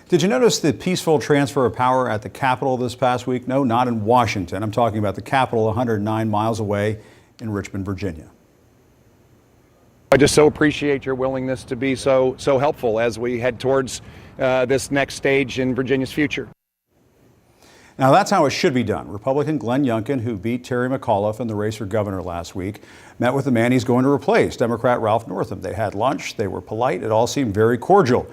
Did you notice the peaceful transfer of power at the Capitol this past week? No, not in Washington. I'm talking about the Capitol 109 miles away in Richmond, Virginia. I just so appreciate your willingness to be so helpful as we head towards this next stage in Virginia's future. Now that's how it should be done. Republican Glenn Youngkin, who beat Terry McAuliffe in the race for governor last week, met with the man he's going to replace, Democrat Ralph Northam. They had lunch, they were polite, it all seemed very cordial.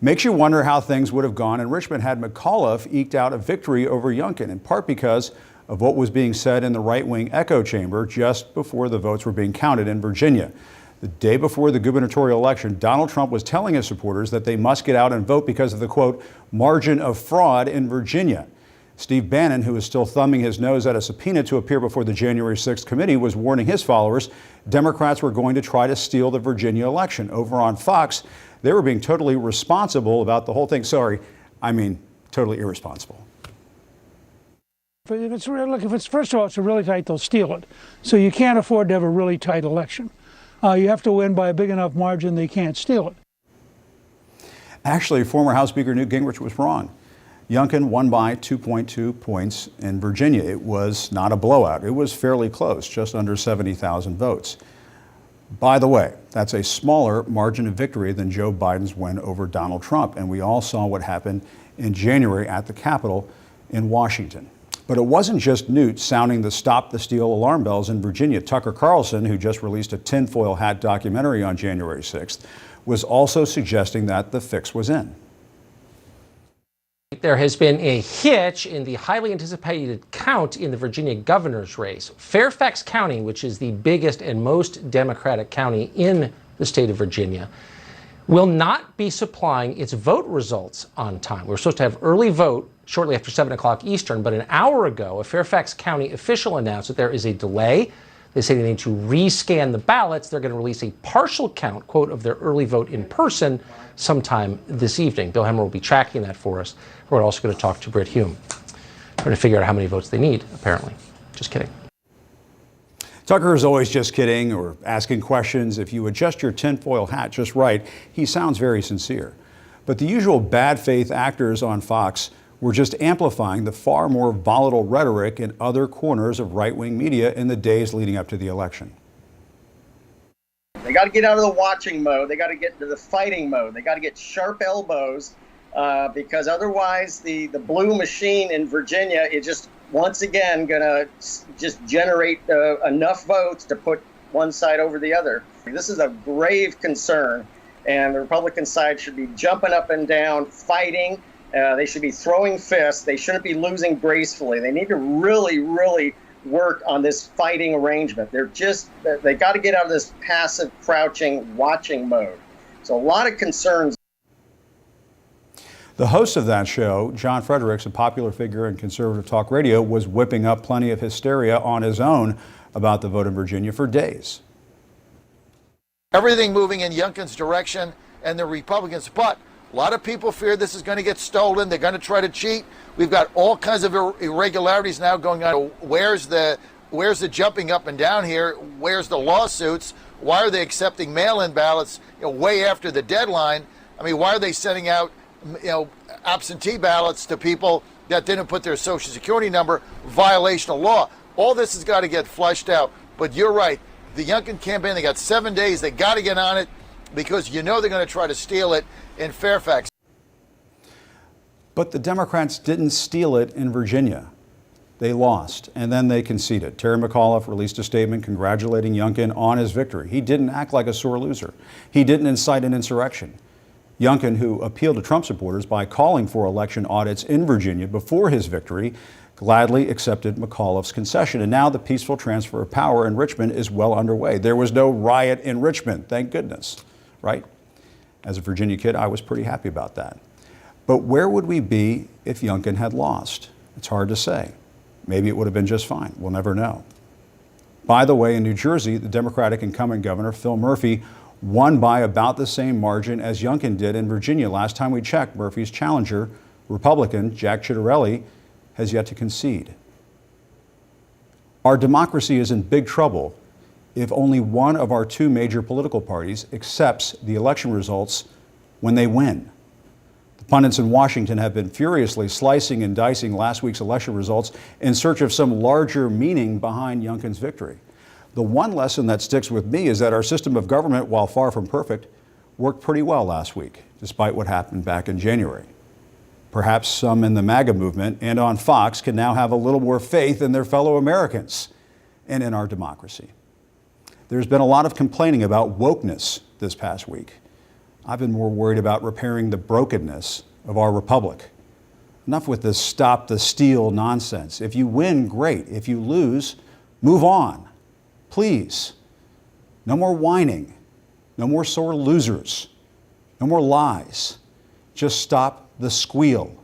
Makes you wonder how things would have gone in Richmond had McAuliffe eked out a victory over Youngkin, in part because of what was being said in the right-wing echo chamber just before the votes were being counted in Virginia. The day before the gubernatorial election, Donald Trump was telling his supporters that they must get out and vote because of the, quote, margin of fraud in Virginia. Steve Bannon, who is still thumbing his nose at a subpoena to appear before the January 6th committee, was warning his followers Democrats were going to try to steal the Virginia election. Over on Fox, they were being totally responsible about the whole thing. Sorry, I mean totally irresponsible. If it's first of all, it's really tight, they'll steal it. So you can't afford to have a really tight election. You have to win by a big enough margin they can't steal it. Actually, former House Speaker Newt Gingrich was wrong. Youngkin won by 2.2 points in Virginia. It was not a blowout. It was fairly close, just under 70,000 votes. By the way, that's a smaller margin of victory than Joe Biden's win over Donald Trump. And we all saw what happened in January at the Capitol in Washington. But it wasn't just Newt sounding the stop the steal alarm bells in Virginia. Tucker Carlson, who just released a tinfoil hat documentary on January 6th, was also suggesting that the fix was in. There has been a hitch in the highly anticipated count in the Virginia governor's race. Fairfax County, which is the biggest and most Democratic county in the state of Virginia, will not be supplying its vote results on time. We're supposed to have early vote shortly after 7 o'clock Eastern, but an hour ago, a Fairfax County official announced that there is a delay. They say they need to rescan the ballots. They're going to release a partial count, quote, of their early vote in person sometime this evening. Bill Hemmer will be tracking that for us. We're also going to talk to Brit Hume, trying to figure out how many votes they need, apparently. Just kidding. Tucker is always just kidding or asking questions. If you adjust your tinfoil hat just right, he sounds very sincere. But the usual bad faith actors on Fox were just amplifying the far more volatile rhetoric in other corners of right-wing media in the days leading up to the election. They got to get out of the watching mode. They got to get into the fighting mode. They got to get sharp elbows because otherwise the blue machine in Virginia is just once again going to just generate enough votes to put one side over the other. This is a grave concern, and the Republican side should be jumping up and down, fighting. They should be throwing fists. They shouldn't be losing gracefully. They need to really, really work on this fighting arrangement. They got to get out of this passive, crouching, watching mode. So a lot of concerns. The host of that show, John Fredericks, a popular figure in conservative talk radio, was whipping up plenty of hysteria on his own about the vote in Virginia for days. Everything moving in Youngkin's direction and the Republicans, but a lot of people fear this is going to get stolen. They're going to try to cheat. We've got all kinds of irregularities now going on. Where's the jumping up and down here? Where's the lawsuits? Why are they accepting mail-in ballots way after the deadline? I mean, why are they sending out absentee ballots to people that didn't put their Social Security number? Violation of law. All this has got to get fleshed out. But you're right. The Youngkin campaign, they got 7 days. They got to get on it because they're going to try to steal it in Fairfax. But the Democrats didn't steal it in Virginia. They lost, and then they conceded. Terry McAuliffe released a statement congratulating Youngkin on his victory. He didn't act like a sore loser. He didn't incite an insurrection. Youngkin, who appealed to Trump supporters by calling for election audits in Virginia before his victory, gladly accepted McAuliffe's concession. And now the peaceful transfer of power in Richmond is well underway. There was no riot in Richmond, thank goodness, right? As a Virginia kid, I was pretty happy about that. But where would we be if Youngkin had lost? It's hard to say. Maybe it would have been just fine. We'll never know. By the way, in New Jersey, the Democratic incumbent governor, Phil Murphy, won by about the same margin as Youngkin did in Virginia. Last time we checked, Murphy's challenger, Republican Jack Ciattarelli, has yet to concede. Our democracy is in big trouble if only one of our two major political parties accepts the election results when they win. The Pundits in Washington have been furiously slicing and dicing last week's election results in search of some larger meaning behind Youngkin's victory. The one lesson that sticks with me is that our system of government, while far from perfect, worked pretty well last week, despite what happened back in January. Perhaps some in the MAGA movement and on Fox can now have a little more faith in their fellow Americans and in our democracy. There's been a lot of complaining about wokeness this past week. I've been more worried about repairing the brokenness of our republic. Enough with this stop the steal nonsense. If you win, great. If you lose, move on. Please. No more whining. No more sore losers. No more lies. Just stop the squeal.